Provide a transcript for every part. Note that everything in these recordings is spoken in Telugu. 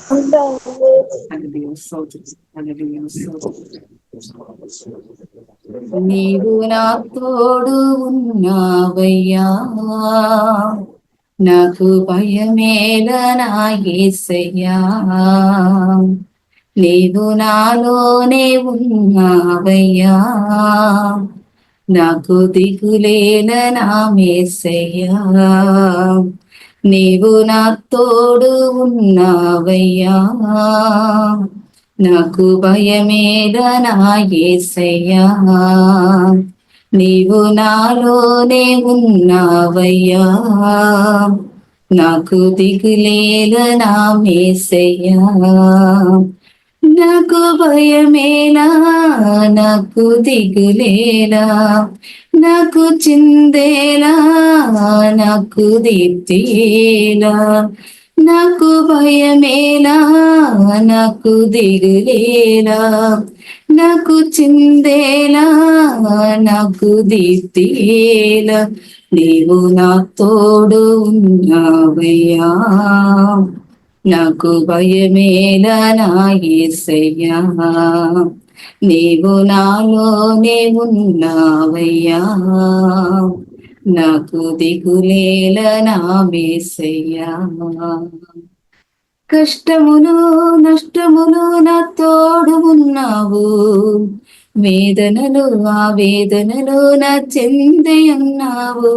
హల్లెలూయా స్తోత్రం. హల్లెలూయా స్తోత్రం. నీవు నా తోడు ఉన్నావయ్యా, నాకు భయమేల నా యేసయ్యా. నీవు నాలోనే ఉన్నావయ్యా, నాకు దిగులేల నా యేసయ్యా. నీవు నా తోడు ఉన్నావయ్యా, నాకు భయమేల నా యేసయ్యా. నీవు నాలోనే ఉన్నావయ్యా, నాకు దిగులేల నా యేసయ్యా. నాకు భయమేలా, నాకు దిగులేలా, నాకు చిందేలా, నాకు దీప్తిలా. నాకు భయమేలా, నాకు దిగులేలా, నాకు చిందేలా, నాకు దీప్తిలా. నీవు నా తోడు ఉన్నావయ్యా, నాకు భయమేలా నా యేసయ్యా. నీవు నాలోనే ఉన్నావయ్యా, నాకు దిగులేల నా యేసయ్యా. కష్టములు నష్టములు నా తోడు ఉన్నావు, వేదనలు ఆ వేదనలు నా చెంది ఉన్నావు.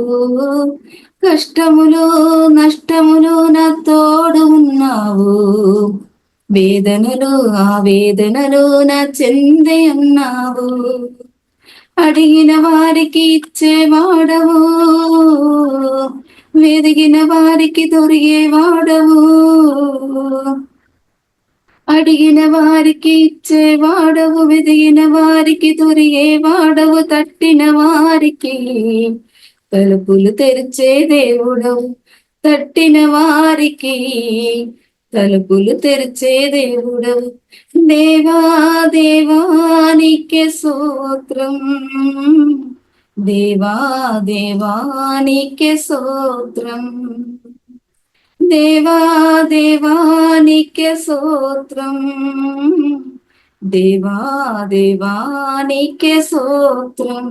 కష్టములు నష్టములు నా తోడు ఉన్నావు, వేదనలు ఆ వేదనలు నా చెంది ఉన్నావు. అడిగిన వారికి ఇచ్చేవాడవు, వెదిగిన వారికి దొరికేవాడవు. అడిగిన వారికి ఇచ్చేవాడవు, వెదిగిన వారికి దొరికేవాడవు. తట్టిన వారికి తలుపులు తెరిచే దేవుడవు, తట్టిన వారికి తలుపులు తెరిచే దేవుడవు. దేవా దేవానికే స్తోత్రం, దేవా దేవానికే స్తోత్రం, దేవా దేవానికే స్తోత్రం, దేవా దేవానికే స్తోత్రం.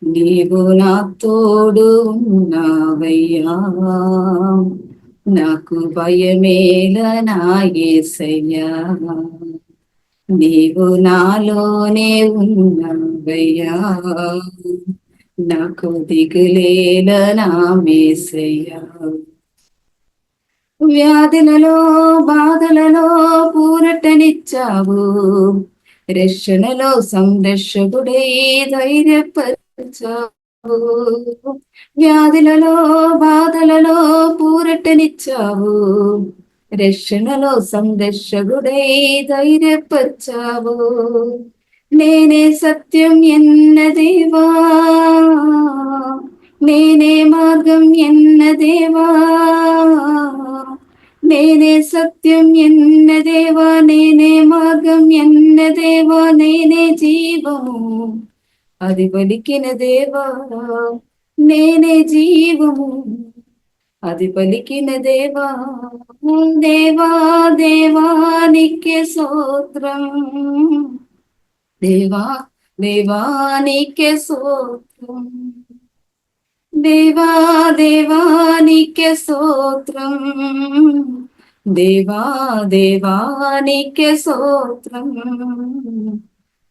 నీవు నా తోడు ఉన్నావయ్యా, నాకు భయమేల నా యేసయ్యా. నీవు నాలోనే ఉన్నావయ్యా, నాకు దిగులేల నా యేసయ్యా. వ్యాధులలో బాధలలో పూరటనిచ్చావు, రక్షణలో సంరక్షకుడై ధైర్యపరిచావు. వ్యాధులలో బాధలలో పూరటనిచ్చావు, రక్షణలో సంరక్షకుడై ధైర్యపరిచావు. నేనే సత్యం ఎన్న దేవా, నేనే మార్గం ఎన్న దేవా, నేనే సత్యం ఎన్న దేవా, నేనే మార్గం ఎన్న దేవా, నేనే జీవము అది పలికిన దేవా, నేనే జీవము అది పలికిన దేవా. దేవా దేవానికే స్తోత్రం, దేవా దేవానికే స్తోత్రం, దేవా దేవానికే స్తోత్రం, దేవా దేవానికే స్తోత్రం.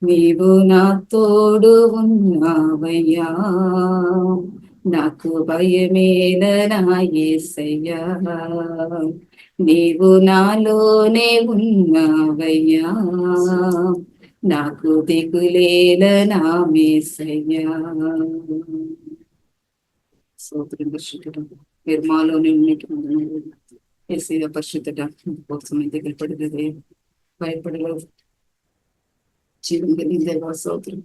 నీవు నా తోడు ఉన్నావయ్యా, నాకు భయమేల నా యేసయ్యా. నీవు నాలోనే ఉన్నావయ్యా, నాకు దిగులేల నా యేసయ్యా. స్తోత్రం పరిశుద్ధుడా, మీరు మాలోనే ఉన్నట్టు యేసయ్య పరిశుద్ధుడ కోసం దగ్గర పడినదే భయపడలేదు. జీవం కలిగిన దేవా స్తోత్రం.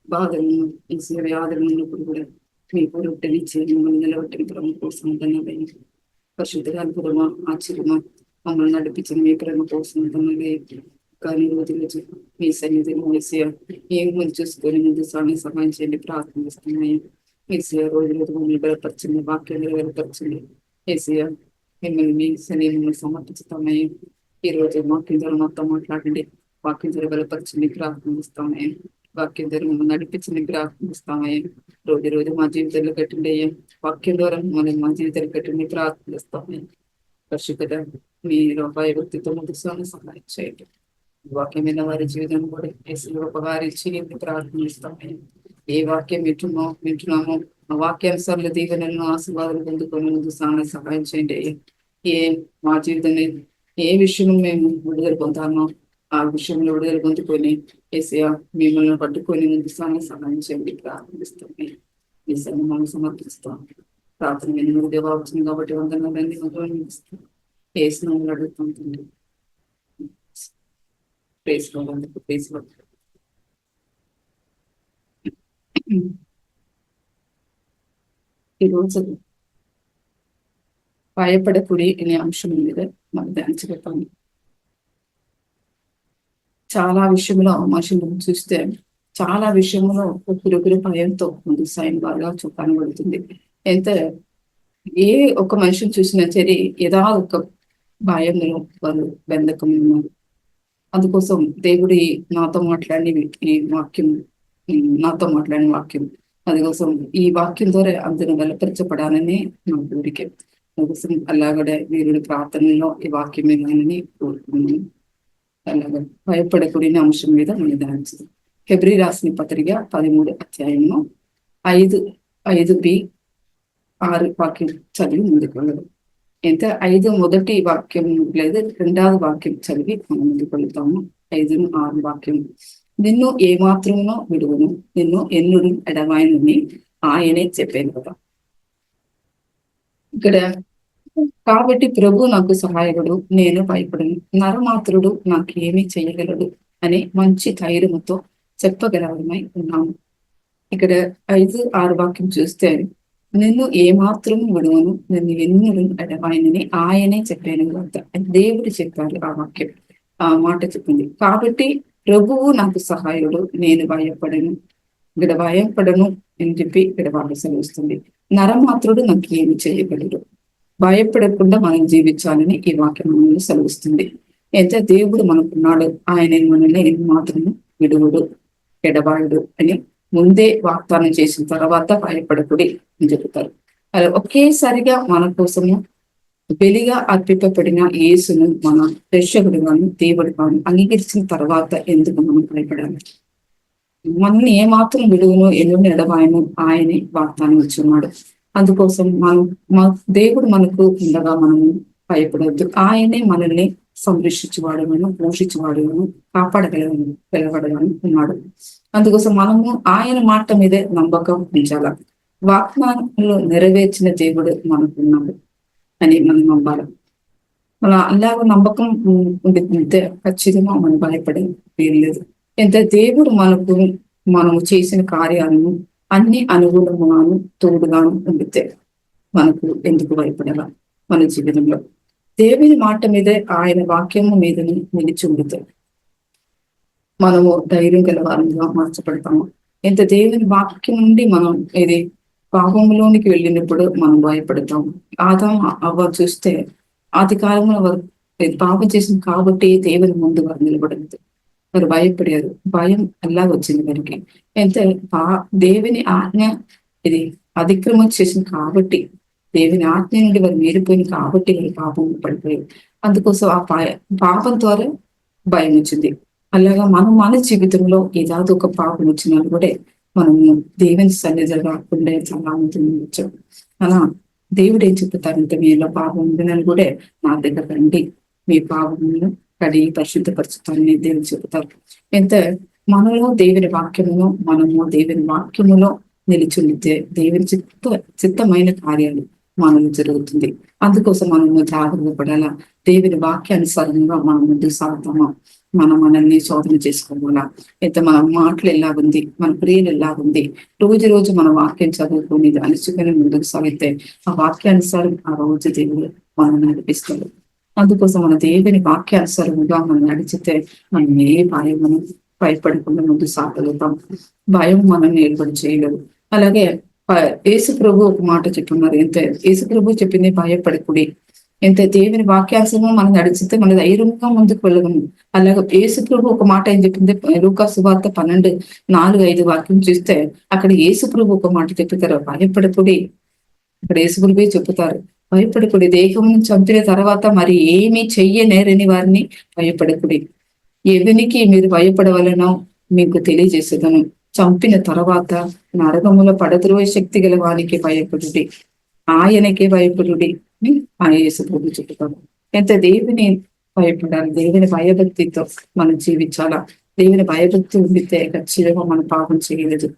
బాధలను యేసయ్య వ్యాధులు ఉన్నప్పుడు కూడా మీ పొరుట్టనిచ్చి మిమ్మల్ని నిలబెట్టిన ప్రేమ కోసం ధన్యవాదాలు. పరిశుద్ధుడా, అద్భుతమా ఆశ్చర్యమా మమ్మల్ని నడిపించిన మీ ప్రేమ కోసం ధన్యవాదాలు. కానీ రోజు మీ సన్నిధిని యేసయ్య ఏం ముందు చూసుకొని ముందు సహాయం చేయండి ప్రార్థిస్తున్నాయి. యేసయ్య రోజు రోజు మమ్మల్ని బలపరచండి, వాక్యాన్ని బలపరచండి. యేసయ్య మిమ్మల్ని శరీరంలో సమర్పిస్తామయ్యా. ఈ రోజు వాక్యం ద్వారా మొత్తం మాట్లాడండి. వాక్యం ద్వారా బలపరిచి ప్రార్థిస్తామయ్యా. వాక్యం ద్వారా మమ్మల్ని నడిపించి ప్రార్థిస్తామయ్యా. రోజు రోజు మా జీవితంలో కట్టిండి అయ్యా. వాక్యం ద్వారా మనం మా జీవితాలు కట్టిండి ప్రార్థిస్తామయ్యా. పరిశుద్ధ మీరు భయభక్తితో ముందుకు సహాయం చేయండి. వాక్యమైన వారి జీవితం కూడా ఉపకారించి ప్రార్థిస్తామయ్యా. ఏ వాక్యం వింటున్నామో ఆ వాక్యానుసార్లు దీవెనలను ఆశీర్వాదాలు పొందుకొని ముందు సహాయం చేయండి. ఏ మా జీవితంలో ఏ విషయంలో మేము విడుదల పొందామో ఆ విషయంలో విడుదల పొందుకొని ఏసయ్య మిమ్మల్ని పట్టుకొని ముందు సహాయం చేయండి ప్రార్థిస్తాం. ఈ మనం సమర్పిస్తాం. ప్రార్థన విని దేవా వచ్చింది కాబట్టి వందనాలన్నీ మొదలు ఏసునామములో అడుగుతుంటుంది. ప్రేసుకోవాలందుకు ప్రేసుకో. ఈరోజు భయపడకుడి అనే అంశం మీద మనం ధ్యానించగలుగుతాము. చాలా విషయంలో మనుషులు చూస్తే చాలా విషయంలో ఒకరిొకరి భయంతో ముందు సాయం బాగా కనబడుతుంది. ఎంత ఏ ఒక్క మనిషిని చూసినా సరే ఏదో ఒక భయంలో వాళ్ళు బెందకం ఉన్నారు. అందుకోసం దేవుడి నాతో మాట్లాడిన ఈ వాక్యం నాతో మాట్లాడిన వాక్యం అందుకోసం ఈ వాక్యం ద్వారా అందరూ బలపరచబడాలని నా కోరిక. అందుకోసం అలాగడే వీరుడి ప్రార్థనలో ఈ వాక్యం ఏమని కోరుకున్నాను. అలాగే భయపడకూడిన అంశం మీద మనం ధ్యానించుదాం. హెబ్రీ రాసిన పత్రిక 13వ అధ్యాయము 5:5b 6 వాక్యం చదివి ముందుకు వెళ్ళడం. ఎంత 5 మొదటి వాక్యం లేదు, 2వ వాక్యం చదివి మనం ముందుకు వెళ్తాము. 5-6 వాక్యం. నిన్ను ఏమాత్రమునో విడువను, నిన్ను ఎన్నుడు ఎడవాయనని ఆయనే చెప్పాను కదా. ఇక్కడ కాబట్టి ప్రభు నాకు సహాయకుడు, నేను భయపడను, నరమాత్రుడు నాకు ఏమి చేయగలడు అని మంచి ధైర్యంతో చెప్పగలవడమై ఉన్నాను. ఇక్కడ 5-6 వాక్యం చూస్తే నిన్ను ఏమాత్రం విడువను, నిన్ను ఎన్నుడు ఎడవాయనని ఆయనే చెప్పాను కదా. దేవుడు చెప్పారు ఆ వాక్యం, ఆ మాట చెప్పింది. కాబట్టి ప్రభువు నాకు సహాయుడు, నేను భయపడను. ఇక్కడ భయపడను అని చెప్పి ఇక్కడ వాళ్ళు సెలవుస్తుంది. నరమాత్రుడు నాకు ఏమి చేయగలడు. భయపడకుండా మనం జీవించాలని ఈ వాక్యం మనల్ని సెలవుస్తుంది. అయితే దేవుడు మనకున్నాడు, ఆయన మనల్ని మాత్రము విడువుడు ఎడబాయుడు అని ముందే వాగ్దానం చేసిన తర్వాత భయపడకుడి అని చెబుతారు. అలా ఒకేసారిగా మన కోసము బలిగా అర్పింపబడిన యేసును మన రక్షకుడు గాను దేవుడు గాను అంగీకరించిన తర్వాత ఎందుకు మనం భయపడాలి? మనల్ని ఏమాత్రం విడువను ఎన్నుని ఎడబాయను ఆయనే వాగ్దానం ఇచ్చున్నాడు. అందుకోసం మన దేవుడు మనకు ఉండగా మనము భయపడవద్దు. ఆయనే మనల్ని సంరక్షించేవాడను, పోషించేవాడను, కాపాడగలగలగడని ఉన్నాడు. అందుకోసం మనము ఆయన మాట మీదే నమ్మకం ఉంచాల. వాగ్దానంలో నెరవేర్చిన దేవుడు మనకున్నాడు అని మనం నమ్మాలి. మన అలాగ నమ్మకం ఉంటే ఖచ్చితంగా మనం భయపడే లేదు. ఎంత దేవుడు మనము చేసిన కార్యాలను అన్ని అనుగుణముగాను తోడుగాను ఉండితే మనకు ఎందుకు భయపడాల? మన జీవితంలో దేవుని మాట మీదే ఆయన వాక్యము మీద నిలిచి ఉండితే మనము ధైర్యం గల వారంగా మార్చబడతాము. ఎంత దేవుని వాక్యం నుండి మనం ఇది పాపంలోనికి వెళ్ళినప్పుడు మనం భయపడతాము. ఆదాం అవ్వ చూస్తే ఆది కాలంలో వారు పాపం చేసింది కాబట్టి దేవుని ముందు వారు నిలబడలేదు, వారు భయపడారు. భయం అలా వచ్చింది వారికి. ఎంత దేవుని ఆజ్ఞ ఇది అతిక్రమం చేసింది కాబట్టి, దేవుని ఆజ్ఞ నుండి వారు మీరిపోయింది కాబట్టి వారు పాపం పడిపోయారు. అందుకోసం ఆ పాపం ద్వారా భయం వచ్చింది. అలాగా మన జీవితంలో ఏదో ఒక పాపం వచ్చినా కూడా మనము దేవుని సన్నిధిగా ఉండే చాలా వచ్చాం. అలా దేవుడు ఏం చెప్తారంటే, మీలో పాపం ఉందని కూడా నా దగ్గర రండి, మీ పాపములను కడిగి పరిశుద్ధపరుచుతారని దేవుడు చెబుతారు. ఎంత మనలో దేవుని వాక్యమును మనము దేవుని వాక్యములో నిలిచుండితే దేవుని చిత్తమైన కార్యాలు మనలో జరుగుతుంది. అందుకోసం మనము జాగ్రత్త పడాలా. దేవుని వాక్యానుసారంగా మనం ముందుకు సాగుతామా, మనల్ని శోధన చేసుకోవాలా. అయితే మన మాటలు ఎలాగుంది, మన క్రియలు ఎలాగుంది, రోజు మన వాక్యం చదువుకొని అలుచుకొని ముందుకు సాగితే ఆ వాక్యానుసారం ఆ రోజు దేవుడు మనం నడిపిస్తాడు. అందుకోసం మన దేవుని వాక్యానుసారంగా మనం నడిచితే మనం ఏ భయమును భయపడకుండా ముందు సాగలుగుతాం. భయం మనల్ని ఏర్పడి చేయలేదు. అలాగే యేసు ప్రభు ఒక మాట చెప్తున్నారు. ఎంత యేసు ప్రభు చెప్పింది భయపడకుడి, ఎంత దేవుని వాక్యానుసారం మనం నడిచితే మన ధైర్యంగా ముందుకు వెళ్ళగము. అలాగే యేసు ప్రభు ఒక మాట ఏం చెప్పింది, లూకా సువార్త 12:4-5 వాక్యం చూస్తే అక్కడ యేసు ప్రభు ఒక మాట చెప్తారు, భయపడకుడి. ఇక్కడ యేసు ప్రభువే చెప్తారు, భయపడకుడి, దేహం చంపిన తర్వాత మరి ఏమీ చెయ్యనేరని వారిని భయపడకుడి. ఎవనికి మీరు భయపడవలనో మీకు తెలియజేసేదను, చంపిన తర్వాత నరకముల పడద్రోయ శక్తి గల వానికి భయపడుడి, ఆయనకే భయపడుడి అని ఆయన యేసు ప్రభు చెప్తారు. ఎంత దేవుని భయపడాలి, దేవుని భయభక్తితో మనం జీవించాలా. దేవుని భయభక్తి ఉండితే ఖచ్చితంగా మనం పాపం చేయలేదు.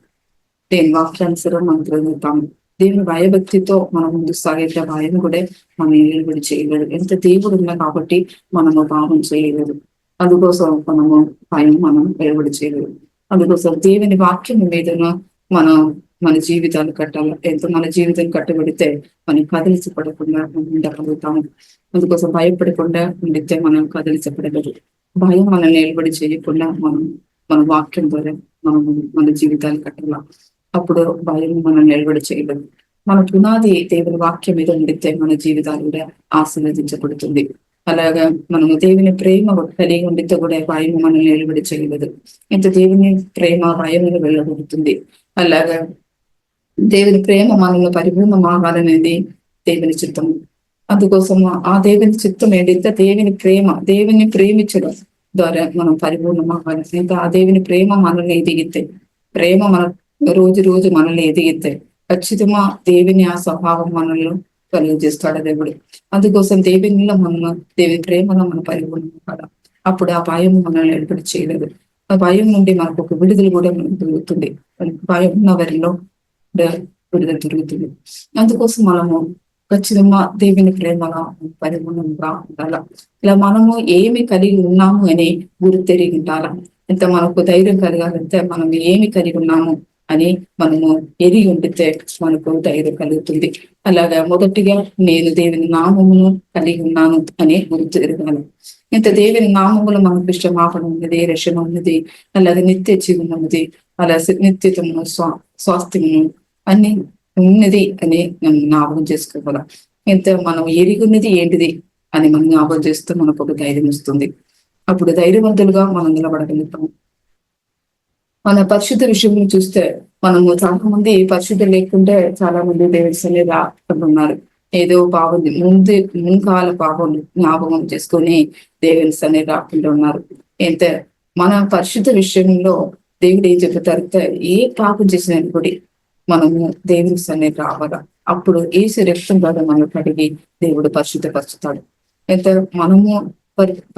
దేని వాక్యానుసారం మనం చదువుతాము. దేవుని భయభక్తితో మనం ముందు సాగే భయం కూడా మనం నిలబడి చేయలేదు. ఎంత దేవుడు ఉన్నా కాబట్టి మనము పాపం చేయలేదు. అందుకోసం మనము భయం మనం నిలబడి చేయలేదు. అందుకోసం దేవుని వాక్యం మీదన మనం మన జీవితాలు కట్టాలి. ఎంత మన జీవితం కట్టబడితే మనం కదిలించబడకుండా ఉండగలుగుతాము. అందుకోసం భయపడకుండా ఉండితే మనం కదిలించబడగలదు. భయం మనల్ని నిలబడి చేయకుండా మనం మన వాక్యం ద్వారా మనం మన జీవితాలు కట్టాల. అప్పుడు భయం మనం నిలబడి చేయలేదు. మన పునాది దేవుని వాక్యం మీద ఉండితే మన జీవితాలు కూడా ఆశీర్వదించబడుతుంది. అలాగా మనము దేవుని ప్రేమ కలిగి ఉండితే కూడా భయం మనం నిలబడి చేయలేదు. ఇంత దేవుని ప్రేమ భయమును వెళ్ళగొడుతుంది. అలాగా దేవుని ప్రేమ మనల్ని పరిపూర్ణమాగాలనేది దేవుని చిత్తము. అందుకోసము ఆ దేవుని చిత్తం ఏంటంటే దేవుని ప్రేమ, దేవుని ప్రేమించడం ద్వారా మనం పరిపూర్ణమాగాలి. ఇంకా ఆ దేవుని ప్రేమ మనల్ని ఎదిగితే, ప్రేమ మన రోజు రోజు మనల్ని ఎదిగితే ఖచ్చితంగా దేవుని ఆ స్వభావం మనల్ని కలిగజేస్తాడు దేవుడు. అందుకోసం దేవునిలో మనము దేవుని ప్రేమలో మనం పరిపూర్ణం. అప్పుడు ఆ భయం మనల్ని ఏర్పడి చేయలేదు. ఆ భయం నుండి మనకు ఒక విడుదల కూడా మనకు దొరుకుతుంది. భయం ఉన్న వారిలో విడుదల దొరుకుతుంది. అందుకోసం మనము ఖచ్చితంగా దేవుని ప్రేమగా పరిపూర్ణంగా ఉండాల. ఇలా మనము ఏమి కలిగి ఉన్నాము అని గుర్తెరిగి ఉండాల. ఇంత మనకు ధైర్యం కలగాలంటే మనం ఏమి కలిగి ఉన్నాము అని మనము ఎరిగి ఉండితే మనకు ధైర్యం కలుగుతుంది. అలాగా మొదటిగా నేను దేవుని నామమును కలిగి ఉన్నాను అని గుర్తు ఎరగాలి. ఇంత దేవుని నామములు మనకు క్షమాపణ ఉన్నది, రక్షణ ఉన్నది, అలాగే నిత్య జీవనం ఉన్నది, అలా నిత్యతను స్వాస్థ్యమును అన్ని ఉన్నది అని మనం జ్ఞాపకం చేసుకోగల. ఇంత మనం ఎరిగినది ఏంటిది అని మనం జ్ఞాపకం చేస్తూ మనకు ఒక ధైర్యం వస్తుంది. అప్పుడు ధైర్యవంతులుగా మనం నిలబడగలుగుతాం. మన పరిశుద్ధ విషయంలో చూస్తే మనము చాలా మంది పరిశుద్ధం లేకుంటే చాలా మంది దేవుడి సన్నిధి రాకుంటున్నారు. ఏదో పాపం ముంకాల పాపం జ్ఞాపకం చేసుకొని దేవుని సన్నిధి రాకుండా ఉన్నారు. ఎంత మన పరిశుద్ధ విషయంలో దేవుడు ఏం చెబుతారంటే, ఏ పాపం చేసిన కూడా మనము దేవుని సన్నిధి రావాలా. అప్పుడు ఏసు రక్తం ద్వారా మనం కడిగి దేవుడు పరిశుద్ధపరుచుతాడు. ఎంత మనము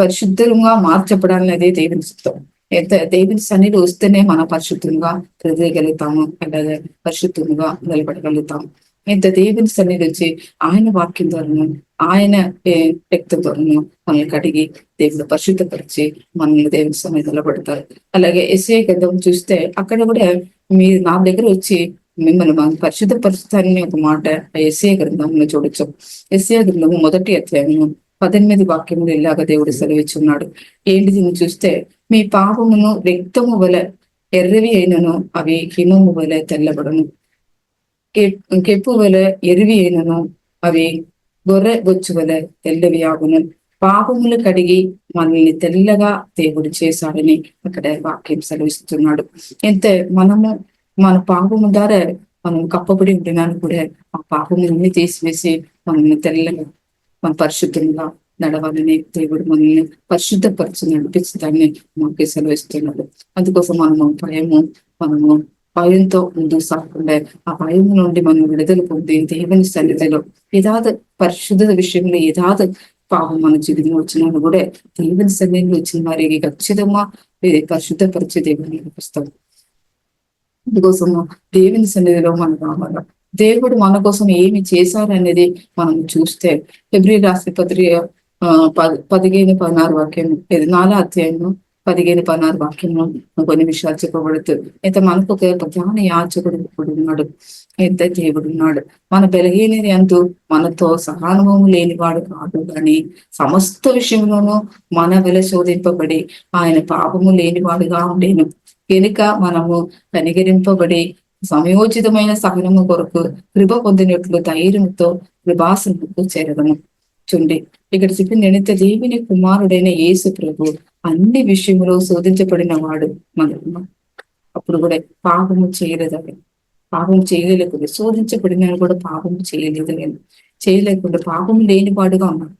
పరిశుద్ధంగా మార్చబడాలనేది దేవుని చిత్తం. ఎంత దేవుని సన్నిధి వస్తేనే మనం పరిశుద్ధంగా హృదయగలుగుతాము, అలాగే పరిశుద్ధంగా నిలబడగలుగుతాము. ఇంత దేవుని సన్నిధి వచ్చి ఆయన వాక్యం ద్వారాను ఆయన రక్తం ద్వారాను మనల్ని కడిగి దేవుడు పరిశుద్ధపరిచి మనల్ని దేవుని సన్నిధి నిలబడతారు. అలాగే యెషయా గ్రంథం చూస్తే అక్కడ కూడా మీరు నా దగ్గర వచ్చి మిమ్మల్ని మనం పరిశుద్ధపరుస్తారని ఒక మాట యెషయా గ్రంథంలో చూడొచ్చు. యెషయా గ్రంథము 1వ అధ్యాయము 18 వాక్యములు ఇలాగా దేవుడు సెలవిచ్చున్నాడు. ఏంటిది చూస్తే, మీ పాపమును రక్తము వలె ఎర్రవి అయినను అవి హిమము వలె తెల్లబడను, కెప్పు వలె ఎరివి అయినను అవి గొర్రె బొచ్చు వలె తెల్లవి ఆగును. పాపములు కడిగి మనల్ని తెల్లగా దేవుడు చేశాడని అక్కడ వాక్యం సెలవిస్తున్నాడు. ఎంత మనము మన పాపము ద్వారా మనం కప్పబడి ఉంటున్నాను కూడా ఆ పాపములన్నీ తీసివేసి మనల్ని తెల్లగా మన పరిశుద్ధంగా నడవాలని దేవుడు మనల్ని పరిశుద్ధపరిచి నడిపిస్తాడని మాకు సెలవిస్తున్నాడు. అందుకోసం మనము భయంతో ముందుకు సాగకుండా ఆ భయం నుండి మనం విడుదల పొంది దేవుని సన్నిధిలో యథార్థ పరిశుద్ధ విషయంలో యథార్థ పాపం మన జీవితంలో వచ్చినా కూడా దేవుని సన్నిధిలో వచ్చిన వారికి ఖచ్చితంగా పరిశుద్ధపరిచే దేవుని నడిపిస్తాడు. అందుకోసము దేవుని సన్నిధిలో మనం రావాలి. దేవుడు మన కోసం ఏమి చేశారనేది మనం చూస్తే ఫిబ్రవరి రాష్ట్ర పత్రిక 15-16 వాక్యం, 4వ అధ్యాయము 15-16 వాక్యంలో కొన్ని విషయాలు చెప్పబడుతుంది. అయితే మనకు ఒక ప్రధాన యాజకుడు ఇప్పుడు ఉన్నాడు. ఎంత దేవుడు ఉన్నాడు. మన బలహీనత అంటూ మనతో సహానుభవం లేనివాడు కాదు, కానీ సమస్త విషయంలోనూ మన వెల శోధింపబడి ఆయన పాపము లేనివాడుగా ఉండేను కనుక మనము కనికరింపబడి సమయోచితమైన సహనము కొరకు కృప పొందినట్లు ధైర్యంతో కృపాసనకు చేరదము. చూడండి, ఇక్కడ చెప్పింది ఏంటంటే దేవుని కుమారుడైన యేసు ప్రభు అన్ని విషయంలో శోధించబడిన వాడు మన అప్పుడు కూడా పాపము చేయలేదు ఆయన. పాపం చేయలేకుండా శోధించబడిన కూడా పాపం చేయలేదు నేను, చేయలేకుండా పాపం లేని వాడుగా ఉన్నాడు.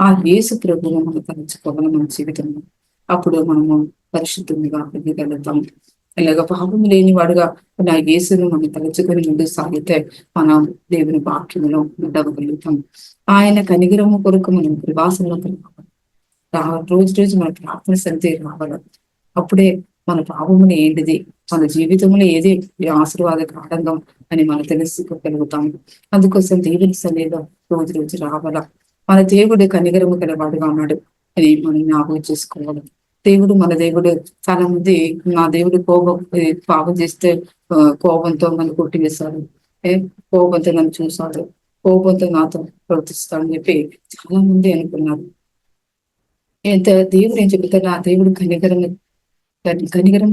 ఆ యేసు ప్రభువును మనం తలుచుకోవాలి మన జీవితంలో. అప్పుడు మనము పరిశుద్ధంగా ఎదగలుగుతాం. ఇలాగ పాపం లేని వాడుగా నా యేసును మనం తలుచుకొని ముందుకు సాగితే మనం దేవుని వాక్యంలో ఉండగలుగుతాం. ఆయన కనికరము కొరకు మనం కృపాసనలో రోజు రోజు మన ప్రార్థన సరితే రావాలి. అప్పుడే మన పాపములు ఏంటిది, మన జీవితంలో ఏది ఆశీర్వాద కారణం అని మనం తెలుసుకోగలుగుతాం. అందుకోసం దేవుని సన్నిధిలో రోజు రోజు రావాలా. మన దేవుడు కనికరము గలవాడుగా ఉన్నాడు అని మనం జ్ఞాపకం చేసుకోవాలి. దేవుడు మన దేవుడు చాలా మంది నా దేవుడు పాపం చేస్తే కోపంతో నన్ను కొట్టివేశాడు, కోపంతో నన్ను చూశాడు, కోపంతో నాతో ప్రవర్తిస్తాడని చెప్పి చాలా మంది అనుకున్నారు. ఎంత దేవుడు ఏం చెబుతాడు, ఆ దేవుడు కనికరం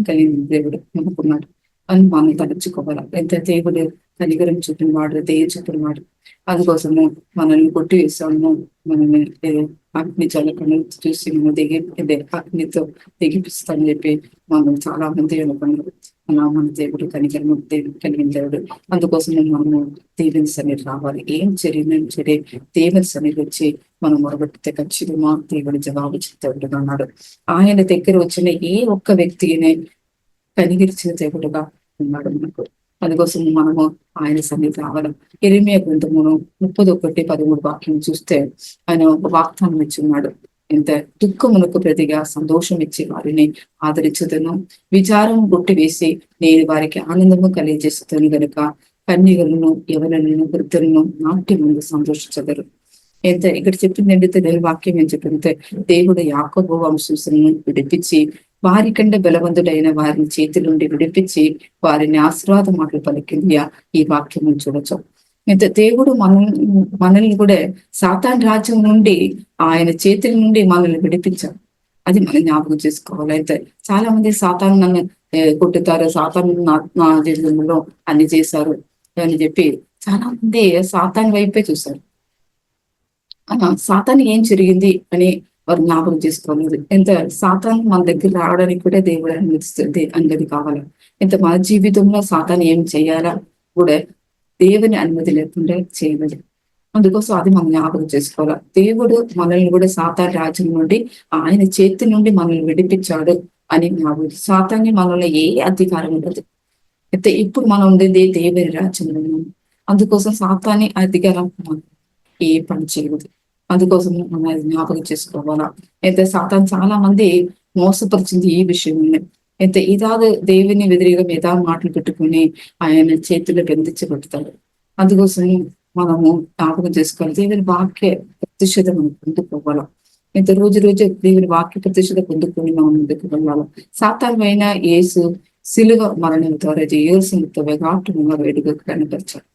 కలిగిన దేవుడు అనుకున్నాడు అని మనం తలుచుకోవాలి. ఎంత దేవుడు కనికరం చూపిన వాడు, దయ చూపిన వాడు. అందుకోసము మనల్ని కొట్టి వేసాము, మనల్ని అగ్ని జలకను చూసి మనం అగ్నితో దిగిపిస్తామని చెప్పి మనం చాలా మంది అనుకున్నారు. మన దేవుడు కనికరము కలిగిన దేవుడు. అందుకోసం మనము దేవుని సన్నిధి రావాలి. ఏం జరిగిన సరే దేవుని సన్నిధి వచ్చి మనం మొరబెట్టితే ఖచ్చితంగా దేవుడు జవాబు చెప్తాడుగా ఉన్నాడు. ఆయన దగ్గర వచ్చిన ఏ ఒక్క వ్యక్తిని కనిగిరిచిన దేవుడుగా ఉన్నాడు మనకు. అందుకోసం మనము ఆయన సన్నిధి రావడం. ఇర్మీయా గ్రంథమును 31:13 వాక్యం చూస్తే ఆయన ఒక వాగ్దానం ఇచ్చున్నాడు. ఎంత దుఃఖమునకు ప్రతిగా సంతోషం ఇచ్చి వారిని ఆదరించుదను, విచారం కొట్టివేసి నేను వారికి ఆనందము కలిగజేస్తాను గనుక కన్యకలను యవనులను వృద్ధులను నాటి ముందు సంతోషించదరు. ఎంత ఇక్కడ చెప్పింది ఏంటంటే నేను వాక్యం ఏం చెప్పింటే దేవుడు యాకోబు వంశస్థులను విడిపించి వారి కంటే బలవంతుడైన వారిని చేతి నుండి విడిపించి వారిని ఆశీర్వాద మాటలు పలికింది ఈ వాక్యం చూడొచ్చు. అయితే దేవుడు మనల్ని కూడా సాతాన్ రాజ్యం నుండి ఆయన చేతుల నుండి మనల్ని విడిపించాడు. అది మనం జ్ఞాపకం చేసుకోవాలి. అయితే చాలా మంది సాతాను నన్ను కొట్టుతారు, సాతాను నా జీవితంలో అన్ని చేశారు అని చెప్పి చాలా మంది సాతాన్ వైపే చూశారు. సాతానికి ఏం జరిగింది అని వారు జ్ఞాపకం చేసుకోలేదు. ఎంత సాతాన్ మన దగ్గర రావడానికి కూడా దేవుడు అనుమతిస్తుంది అనేది కావాలి. ఇంత మన జీవితంలో సాతాన్ ఏం చేయాలా కూడా దేవుని అనుమతి లేకుండా చేయలేదు. అందుకోసం అది మనం జ్ఞాపకం చేసుకోవాలి. దేవుడు మనల్ని కూడా సాతాన్ రాజ్యం నుండి ఆయన చేతి నుండి మనల్ని విడిపించాడు అని జ్ఞాపకం. సాతాన్ని మనలో ఏ అధికారం ఉండదు. అయితే ఇప్పుడు మనం ఉండేది దేవుని రాజ్యంలో. అందుకోసం సాతాన్ని అధికారం ఏ పని చేయదు. అందుకోసం మనం జ్ఞాపకం చేసుకోవాలా. అయితే సాతాన్ చాలా మంది మోసపరిచింది ఈ విషయం. అయితే ఇదాగా దేవుని వ్యతిరేకం ఏదా మాటలు పెట్టుకుని ఆయన చేతుల్లో బంధించబడతాడు. అందుకోసం మనము జ్ఞాపకం చేసుకోవాలి. దేవుని వాక్య ప్రతిష్ఠత మనం పొందుకోవాలా. అయితే రోజు రోజు దేవుని వాక్య ప్రతిష్ఠత పొందుకొని మనం ముందుకు వెళ్ళాలి. సాతాన్మైన యేసు సిలువ మరణం ద్వారా చేయాల్సినంత వెగాటంగా వేడుక కనపరిచాడు.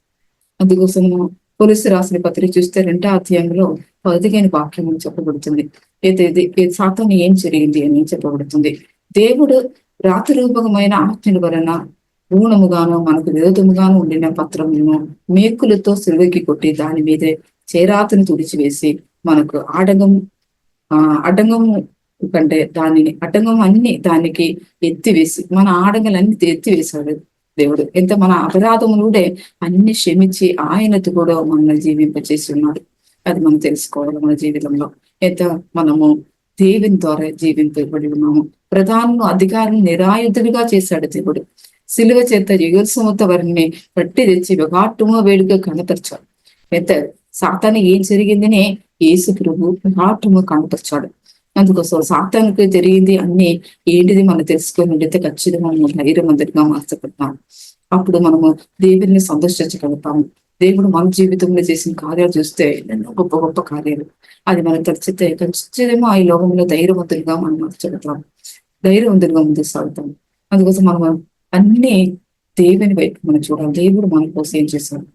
అందుకోసము కొలస్సీ రాసిన పత్రిక చూస్తే 2వ అధ్యాయంలో 15 వాక్యం చెప్పబడుతుంది. అయితే సాతాను ఏం జరిగింది అని చెప్పబడుతుంది. దేవుడు రాతరూపకమైన ఆజ్ఞల వలన ఊనముగాను మనకు విరోధముగాను ఉండిన పత్రమును మేకులతో సిలువకి కొట్టి దాని మీదే చేరాతను తుడిచివేసి మనకు అడ్డంగము కంటే అడ్డంగం అన్ని దానికి ఎత్తివేసి మన ఆడంగలన్నీ ఎత్తివేశాడు దేవుడు. ఎంత మన అపరాధములుడే అన్ని క్షమించి ఆయనతో కూడా మనల్ని జీవింపచేసి ఉన్నాడు. అది మనం తెలుసుకోవాలి. మన జీవితంలో ఎంత మనము దేవుని ద్వారా జీవింపబడి ఉన్నాము. ప్రధాన అధికారిని నిరాయుధుడిగా చేశాడు దేవుడు. సిలువ చేత యుగసమత వారిని పట్టి తెచ్చి విఘాటుగా వేడుక కనపరిచాడు. ఎంత సాతాను ఏం జరిగిందని యేసు ప్రభు విఘాటుగా కనపరిచాడు. అందుకోసం సాతానికి జరిగింది అన్ని ఏంటిది మనం తెలుసుకొని ఉండితే ఖచ్చితంగా మనం ధైర్యవంతుడిగా మార్చబడతాం. అప్పుడు మనము దేవుడిని సంతోషించగలుగుతాము. దేవుడు మన జీవితంలో చేసిన కార్యాలు చూస్తే ఎన్నో గొప్ప గొప్ప కార్యాలు. అది మనం తెలిసితే ఖచ్చితంగా ఈ లోకంలో ధైర్యవంతులుగా మనం మార్చగలుగుతాం, ధైర్యవంతులుగా ముందుకు సాగుతాం. అందుకోసం మనం అన్ని దేవుని వైపు మనం చూడాలి. దేవుడు మన కోసం ఏం చేశాడు,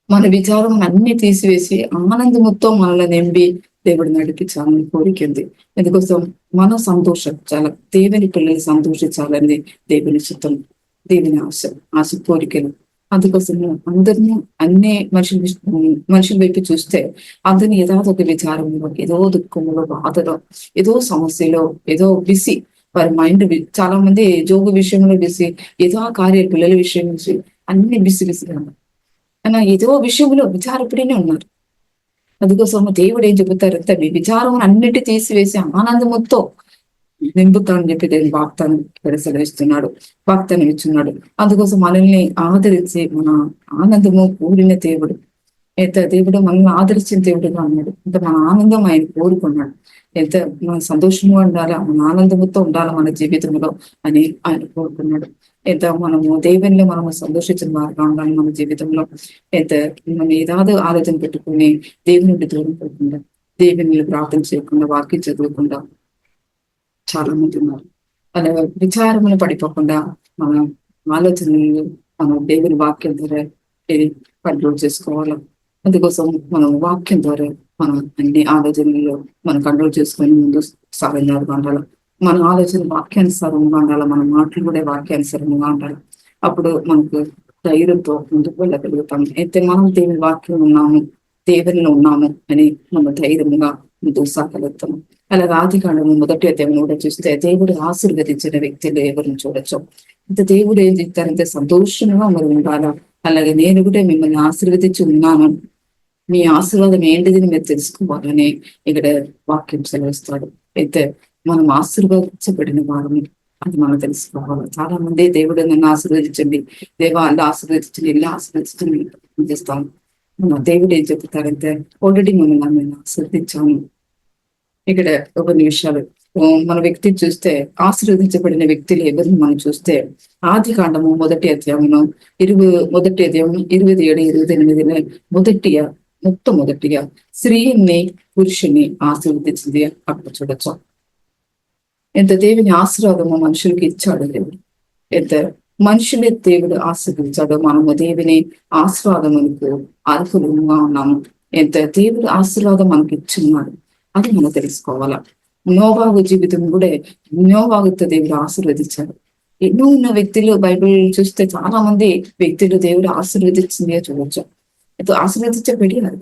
మన విచారం అన్ని తీసివేసి ఆనందముతో మనల్ని నింపి దేవుడు నడిపించాలని కోరికంది. ఎందుకోసం మనం సంతోషించాలి, దేవుని పిల్లలు సంతోషించాలని దేవుని చిత్తం, దేవుని ఆశ కోరికలు. అందుకోసము అందరినీ అన్ని మనుషుల వైపు చూస్తే అందరినీ ఏదో ఒక విచారంలో, ఏదో దుఃఖంలో, బాధలో, ఏదో సమస్యలో, ఏదో బిసి వారి మైండ్ చాలా మంది జోగు విషయంలో బిసి, ఏదో ఆ కార్యాలు పిల్లల విషయం బిసి, అన్ని బిసి బిసిగా ఉన్నారు. అలా ఏదో విషయంలో విచారపడినే ఉన్నారు. అందుకోసము దేవుడు ఏం చెబుతారంటే మీ విచారం అన్నిటి తీసివేసి ఆనందముతో నింపుతానని చెప్పి దేవుని వాగ్దానం ఇక్కడ సెలవిస్తున్నాడు, వాగ్దానం ఇచ్చున్నాడు. అందుకోసం మనల్ని ఆదరించి మన ఆనందము కూడిన దేవుడు, ఎంత దేవుడు మనల్ని ఆదరించిన దేవుడుగా ఉన్నాడు. ఇంకా మన ఆనందం ఆయన కోరుకున్నాడు. ఎంత మన సంతోషంగా ఉండాలా, మన ఆనందముతో ఉండాలా మన జీవితంలో అని ఆయన కోరుకున్నాడు. ఎంత మనము దేవునిలో మనము సంతోషించిన వారుగా ఉండాలి మన జీవితంలో. ఎంత మనం ఏదాదో ఆలోచన పెట్టుకుని దేవుని నుండి దూరం పోకుండా, దేవుని ప్రార్థన చేయకుండా, వాక్యం చదవకుండా చాలా మంది ఉన్నారు. అలా విచారములు పడిపోకుండా మన ఆలోచనలు మనం దేవుని వాక్యం ద్వారా కంట్రోల్ చేసుకోవాలి. అందుకోసం మనం వాక్యం ద్వారా మనం అన్ని ఆలోచనలు మనం కంట్రోల్ చేసుకొని ముందు సాగినారుగా ఉండాలి. మన ఆలోచన వాక్యానుసారంగా ఉండాలి, మన మాటలు కూడా వాక్యానుసారంగా ఉండాలి. అప్పుడు మనకు ధైర్యంతో ముందుకు వెళ్ళగలుగుతాం. అయితే మనం దేవుని వాక్యం ఉన్నాము, దేవునిలో ఉన్నాము అని మనం ధైర్యంగా ముందుకు సాగలుగుతాము. అలా ఆదికాండము 1వ అధ్యాయం కూడా చూస్తే దేవుడు ఆశీర్వదించిన వ్యక్తులు ఎవరిని చూడొచ్చు. అంటే దేవుడు ఏం చెప్తారంటే సంతోషంగా మరి ఉండాలా, అలాగే నేను కూడా మిమ్మల్ని ఆశీర్వదించి ఉన్నాను, మీ ఆశీర్వాదం ఏంటిది మీరు తెలుసుకోవాలని ఇక్కడ వాక్యం సెలవిస్తాడు. అయితే మనం ఆశీర్వదించబడిన వారని అది మనం తెలుసుకోవాలి. చాలా మంది దేవుడు నన్ను ఆశీర్వదించండి, దేవా అల్లా ఆశీర్వదించండి, ఇల్లు ఆశీర్వదించండి చేస్తాం. మన దేవుడు ఏం చెప్తారంటే ఆల్రెడీ మిమ్మల్ని నేను ఆశీర్వదించాను. ఇక్కడ ఒక నిమిషాలు మన వ్యక్తి చూస్తే ఆశీర్వదించబడిన వ్యక్తులు ఎవరిని మనం చూస్తే ఆదికాండము 1వ అధ్యాయము 27-28 మొట్టమొదటిగా స్త్రీని పురుషుని ఆశీర్వదించింది అక్కడ చూడొచ్చు. ఎంత దేవుని ఆశీర్వాదము మనుషులకి ఇచ్చాడు దేవుడు, ఎంత మనుషులే దేవుడు ఆశీర్వదించాడు. మనము దేవుని ఆశీర్వాదములకు అర్హులుగా ఉన్నాము. ఎంత దేవుడు ఆశీర్వాదం మనకి ఇచ్చున్నాడు అది మనం తెలుసుకోవాలా. నోవాహు జీవితం కూడా నోవాహుతో దేవుడు ఆశీర్వదించాడు. ఎన్నో ఉన్న వ్యక్తులు బైబిల్ చూస్తే చాలా మంది వ్యక్తులు దేవుడు ఆశీర్వదించిందే చూడొచ్చు. ఆశీర్వదించబడినారు.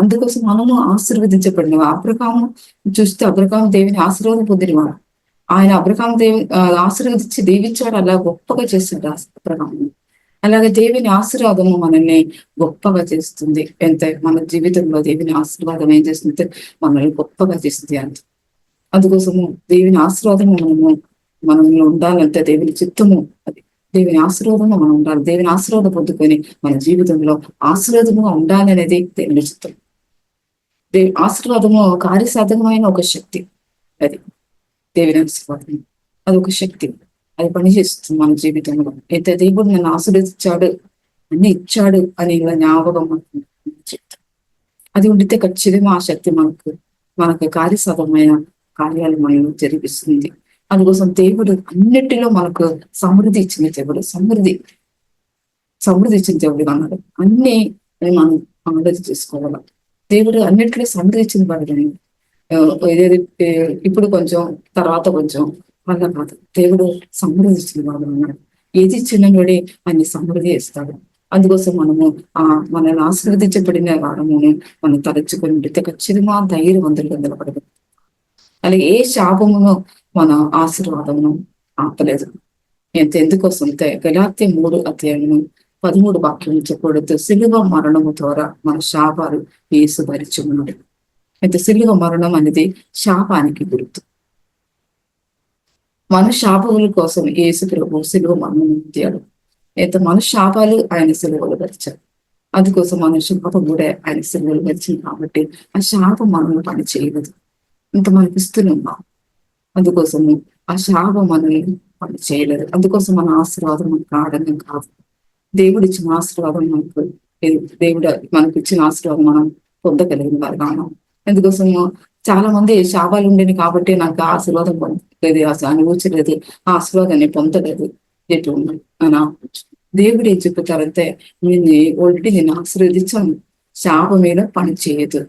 అందుకోసం మనము ఆశీర్వదించబడిన అబ్రహాము చూస్తే అబ్రహాము దేవుని ఆశీర్వాదం పొందినవాడు. ఆయన అబ్రహాము ఆశీర్వదించి దీవించాడు, అలా గొప్పగా చేశాడు అబ్రహాము. అలాగే దేవుని ఆశీర్వాదము మనల్ని గొప్పగా చేస్తుంది. ఎంత మన జీవితంలో దేవుని ఆశీర్వాదం ఏం చేస్తుంది, మనల్ని గొప్పగా చేస్తుంది అంత. అందుకోసము దేవుని ఆశీర్వాదము మనలో ఉండాలంటే దేవుని చిత్తము అది, దేవుని ఆశీర్వాదము మనం ఉండాలి. దేవుని ఆశీర్వాదం పొందుకొని మన జీవితంలో ఆశీర్వాదముగా ఉండాలి అనేది దేవుని చిత్తం. ఆశీర్వాదము కార్యసాధకమైన ఒక శక్తి, అది దేవుని ఆశీర్వాదం, అది ఒక శక్తి, అది పనిచేస్తుంది మన జీవితంలో. అయితే దేవుడు నన్ను ఆశీర్వదించాడు, అన్ని ఇచ్చాడు అని జ్ఞాపకం చెప్తాడు. అది ఉండితే ఖచ్చితంగా ఆ శక్తి మనకు కార్యసాధమైన కార్యాలు మనల్ని జరిపిస్తుంది. అందుకోసం దేవుడు అన్నిటిలో మనకు సమృద్ధి ఇచ్చిన దేవుడు, సమృద్ధి ఇచ్చిన దేవుడు అన్నాడు. అన్ని మనం సమృద్ధి చేసుకోవాలి. దేవుడు అన్నిటిలో సమృద్ధి ఇచ్చిన వాడు. ఇప్పుడు కొంచెం తర్వాత కొంచెం అలా కాదు, దేవుడు సమృద్ధి ఇచ్చిన వాడు అన్నాడు. ఏది ఇచ్చిన వాడే అన్ని సమృద్ధి ఇస్తాడు. అందుకోసం మనము మనల్ని ఆశీర్వదించబడిన వారము మనం తలచుకొని ఉంటే ఖచ్చితంగా ధైర్యవంతులుగా నిలబడదు. అలాగే ఏ శాపమును మన ఆశీర్వాదమును ఆపలేదు. ఎందుకోసం గలాత్య 3:13 వాక్యం చెప్పబడుతూ సిలువ మరణము ద్వారా మన శాపాలు యేసు భరించి ఉన్నాడు. అయితే సిలువ మరణం అనేది శాపానికి గుర్తు. మన శాపముల కోసం యేసు ప్రభు సిలువ మరణం పొందాడు. అయితే మన శాపాలు ఆయన సిలువలు భరించాడు. అందుకోసం మన శాపం కూడా ఆయన సిలువలు భరించింది కాబట్టి ఆ శాపం మనల్ని పని చేయలేదు. ఇంత మనకి ఇస్తున్నాం. అందుకోసము ఆ శాపం మనల్ని పని చేయలేదు. అందుకోసం మన ఆశీర్వాదం మనకు ఆడంగం కాదు. దేవుడు ఇచ్చిన ఆశీర్వాదం మనకు ఇచ్చిన ఆశీర్వాదం మనం పొందగలిగిన వారుగా ఉన్నాం. ఎందుకోసము చాలా మంది శాపాలు ఉండేవి కాబట్టి నాకు ఆశీర్వాదం పొందలేదు, అనుభవించలేదు, ఆ ఆశీర్వాదాన్ని పొందలేదు ఎటు ఉన్నాడు అని. దేవుడు ఏం చెప్తారంటే నేను ఆశీర్వదించాను, శాపం మీద పని చేయదు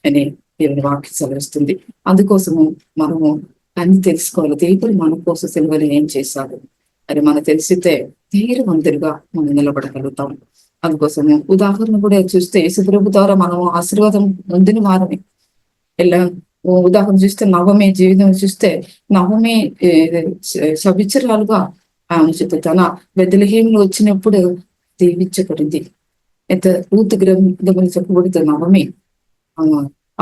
అని దేవుని వాక్యం సెలవిస్తుంది. అందుకోసము మనము అన్ని తెలుసుకోవాలి. దేవుడు మన కోసం సెలవులు ఏం చేశాడు, అది మనకు తెలిసితే ధైర్యవంతులుగా మనం నిలబడగలుగుతాం. అందుకోసము ఉదాహరణ కూడా చూస్తే యేసుప్రభు ద్వారా మనము ఆశీర్వాదం పొందిన వారమే. ఇలా ఉదాహరణ చూస్తే నవమి జీవితం చూస్తే నవమి శవిచ్చరాలుగా ఆమె తన బెత్లెహేములో వచ్చినప్పుడు దీవించబడింది. ఎంత రూతు గ్రంథములు చెప్పబడుతున్న నవమి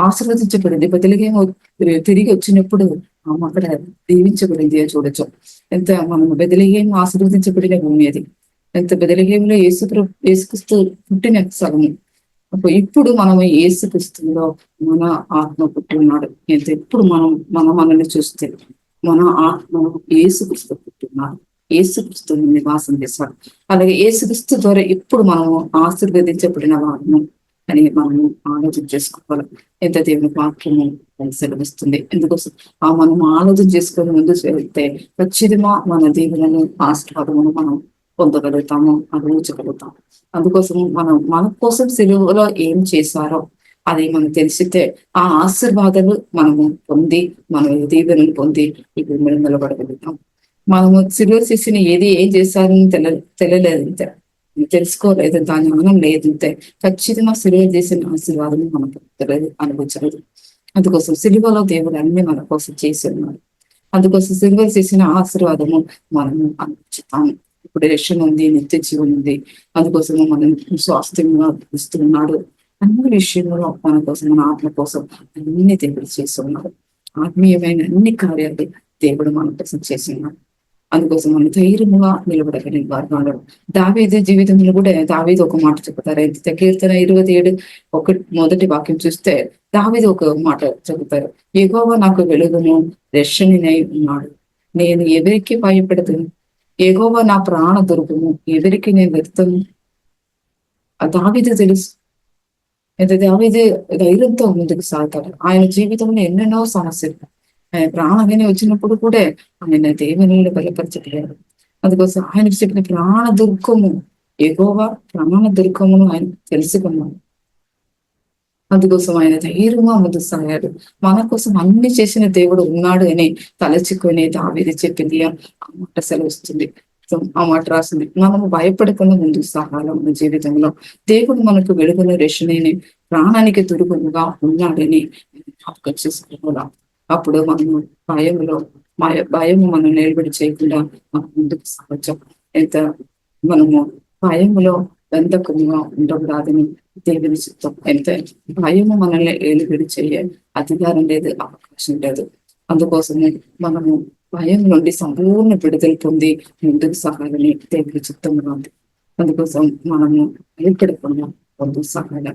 ఆశీర్వదించబడింది. బెత్లెహేము తిరిగి వచ్చినప్పుడు ఆమె అక్కడ దీవించబడింది అని చూడొచ్చు. ఎంత మనం బెత్లెహేము ఆశీర్వదించబడిన భూమి అది. ఎంత బెత్లెహేములో యేసుక్రీస్తు పుట్టిన స్థలము. ఇప్పుడు మనం యేసుక్రీస్తులో మన ఆత్మ పుట్టి ఉన్నాడు. ఎంత ఎప్పుడు మనల్ని చూస్తే మన ఆత్మ యేసుక్రీస్తు పుట్టి ఉన్నాడు. యేసుక్రీస్తుని నివాసం చేశాడు. అలాగే యేసుక్రీస్తు ద్వారా ఇప్పుడు మనము ఆశీర్వదించబడిన వారము అని మనము ఆలోచన చేసుకోవాలి. ఎంత దేవుని వాక్యము సెలవిస్తుంది. ఎందుకోసం మనం ఆలోచన చేసుకొని ముందు వెళ్తే ఖచ్చితంగా మన దేవులను ఆశీర్వాదమును మనం పొందగలుగుతాము, అనుభవించగలుగుతాము. అందుకోసం మన కోసం సిలువలో ఏం చేశారో అది మనకు తెలిసితే ఆ ఆశీర్వాదాలు మనము పొంది మన దీవెనలు పొంది ఇప్పుడు మనం నిలబడగలుగుతాం. మనము సిలువ చేసిన ఏం చేశారని తెలియలేదంతే, తెలుసుకోలేదు, దాని మనం లేదంతే ఖచ్చితంగా సిలువ చేసిన ఆశీర్వాదం మనకు అనుభవించలేదు. అందుకోసం సిలువలో దేవుడు అన్ని మన కోసం చేసి ఉన్నాడు. అందుకోసం సిలువ చేసిన ఆశీర్వాదము మనము అనుభవిస్తాము. ఇప్పుడు రక్షణ ఉంది, నిత్య జీవం ఉంది. అందుకోసము మనం స్వాస్థ్యంగా ఇస్తున్నాడు. అన్ని విషయంలో మన కోసం, మన ఆత్మ కోసం అన్ని దేవుడు చేసి ఉన్నాడు. ఆత్మీయమైన అన్ని కార్యాలు దేవుడు మన కోసం చేసి ఉన్నాడు. అందుకోసం మనం ధైర్యంగా నిలబడగలిగిన వారు. దావీదు జీవితంలో కూడా దావీదు ఒక మాట చెప్తారు. కీర్తన 27:1 మొదటి వాక్యం చూస్తే దావీదు ఒక మాట చెబుతారు. యెహోవా నాకు వెలుగును రక్షణనై ఉన్నాడు, నేను ఎవరికి భయపడదును. యెహోవా నా ప్రాణ దుర్గము, ఎవరికి నేను వెళ్తాను. ఆ దావీదు తెలుసు. దావీదు ధైర్యంతో ముందుకు సాగుతాడు. ఆయన జీవితంలో ఎన్నెన్నో సమస్యలు, ఆయన ప్రాణాన్ని వచ్చినప్పుడు కూడా ఆయన దేవుని బలపరచగలిగాడు. అందుకోసం ఆయనకు చెప్పిన ప్రాణ దుర్గము, యెహోవా ప్రాణ దుర్గమును ఆయన తెలుసుకున్నాడు. అందుకోసం ఆయన ధైర్యంగా ముందుకు సాగాడు. మన కోసం అన్ని చేసిన దేవుడు ఉన్నాడు అని తలచుకొని దావీదు చెప్పింది ఆ మాట సెలవుస్తుంది. ఆ మాట రాసింది. మనము భయపడకుండా ముందుకు సాగాలి. మన జీవితంలో దేవుడు మనకు వెలుగుల రక్షణని, ప్రాణానికి దుర్గముగా ఉన్నాడని చేసుకోవాలి. అప్పుడు మనము భయము మనం నిలబడి చేయకుండా మనం ముందుకు సాగొచ్చు. ఎంత మనము భయములో బంధకముగా ఉండకూడదని దేవుని చిత్తం. ఎంత భయము మనల్ని ఏలుబడి చేయ అధికారం లేదు, అవకాశం లేదు. అందుకోసమే మనము భయం నుండి సంపూర్ణ విడుదల పొంది ముందుకు సాగాలని దేవుని చిత్తంగా ఉంది. అందుకోసం మనము భయపడకుండా ముందుకు సాగాలి.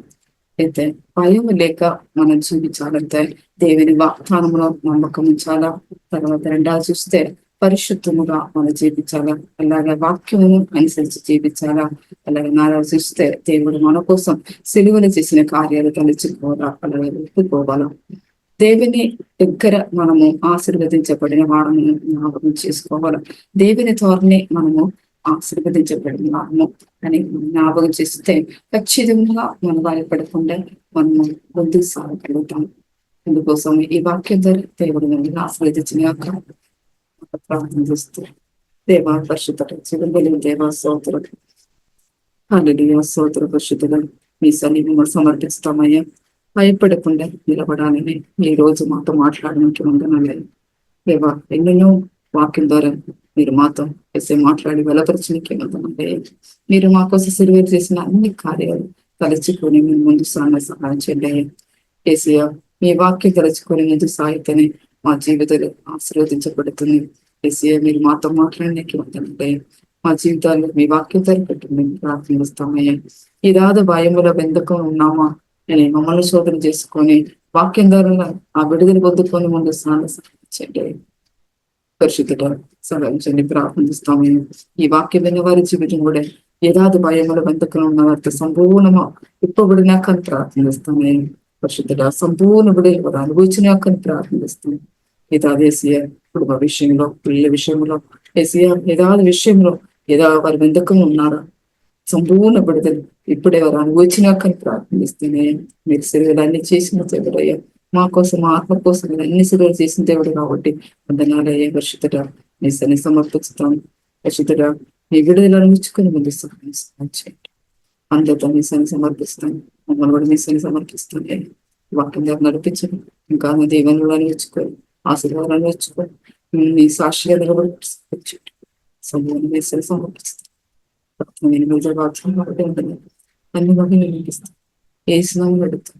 అయితే భయం లేక మనం జీవించాలంటే దేవుని వాగ్దానంలో నమ్మకం ఉంచాలా. తర్వాత రెండోది చూస్తే పరిశుద్ధముగా మనం జీవించాలా. అలాగే వాక్యమును అనుసరించి జీవించాలా. అలాగే నాలుగు చూస్తే దేవుడు మన కోసం సిలువలు చేసిన కార్యాలు తలుచుకోవాలా, అలాగే ఒప్పుకోవాలా. దేవుని దగ్గర మనము ఆశీర్వదించబడిన వాడము జ్ఞాపకం చేసుకోవాలి. దేవుని ద్వారానే మనము ఆశీర్వదించబడిన వాడము అని జ్ఞాపకం చేస్తే ఖచ్చితంగా మనం భయపడకుండా మనము ముందుకు సాగగలుగుతాం. అందుకోసం ఈ వాక్యం ద్వారా దేవుడు మనల్ని ఆశీర్వదించిన ప్రార్థన చేస్తూ దేవా పరిశుద్ధుడు, చిరుబలి దేవా స్తోత్రం, హల్లెలూయా స్తోత్ర పరిశుద్ధుడు, మీ సన్నిధిని సమర్పిస్తామయ్యా. భయపడకుండా నిలబడాలని ఈ రోజు మాతో మాట్లాడడానికి వందనాలే దేవా. ఎన్నెన్నో వాక్యం ద్వారా మీరు మాతో మాట్లాడి బలపరచడానికి వందనాలే. మీరు మా కోసం సిలువ చేసిన అన్ని కార్యాలు తలుచుకొని మేము ముందు సహాయం చేయండి ఏసయ్యా. మీ వాక్యం తలుచుకొని ముందు సాగితేనే మా జీవితాలు ఆశీర్వదించబడుతుంది. ఏసయ్యా, మీరు మాతో మాట్లాడడానికి వందనాలే. మా జీవితాల్లో మీ వాక్యం తరపెట్టింది ప్రార్థిస్తామయ్యా. ఈ రాదు భయములో బెందుకం ఉన్నామా అని మమ్మల్ని శోధన చేసుకొని వాక్యం ద్వారా ఆ విడుదల పొందుకొని ముందు సాగించండి. పరిశుద్ధుడు సహాయించండి, ప్రార్థిస్తామని. ఈ వాక్యం విన్న వారి జీవితం కూడా ఏదాది భయముల బంధకులు ఉన్న వారితో సంపూర్ణమా ఇప్పబడినాకని ప్రార్థిస్తామని. పరిశుద్ధుడ సంపూర్ణ విడుదల కూడా అనుభవించినాకని ప్రార్థిస్తాం. ఏదాదేశీయ కుటుంబ విషయంలో, పిల్లల విషయంలో, ఏసీయ ఏదాది విషయంలో వారి బంధకం ఉన్నారా సంపూర్ణ విడుదల ఇప్పుడే వారు అనుభవించినాకని ప్రార్థిస్తేనే. మీరు సేవలు అన్ని చేసిన దేవుడయ్యా, మా కోసం, మా ఆత్మ కోసం మీరు అన్ని సేవలు చేసిన దేవుడు కాబట్టి వందనాలయ్యా. పరిశుద్ధుడ నీ సన్ని సమర్పిస్తాం. పరిశుద్ధుడా మీ విడుదల ఇచ్చుకొని ముందు సహాయం చేయండి. అందరితో మీ సన్ని సమర్పిస్తాను, మమ్మల్ని కూడా మీ సన్ని సమర్పిస్తుంది. వాక్యం ద్వారా నడిపించండి, ఇంకా మీ దీవెనలను ఇచ్చుకొని ఆశీర్వాదాలను ఇచ్చుకొని మీ సాక్షిగా నిలబడి సమయాన్ని మీ సన్ని సమర్పిస్తాను. నేను మీద వాక్యం ఒకటి ఉంటుంది, అన్ని వాటిని వినిపిస్తాను. ఏ స్నామం అడుగుతాను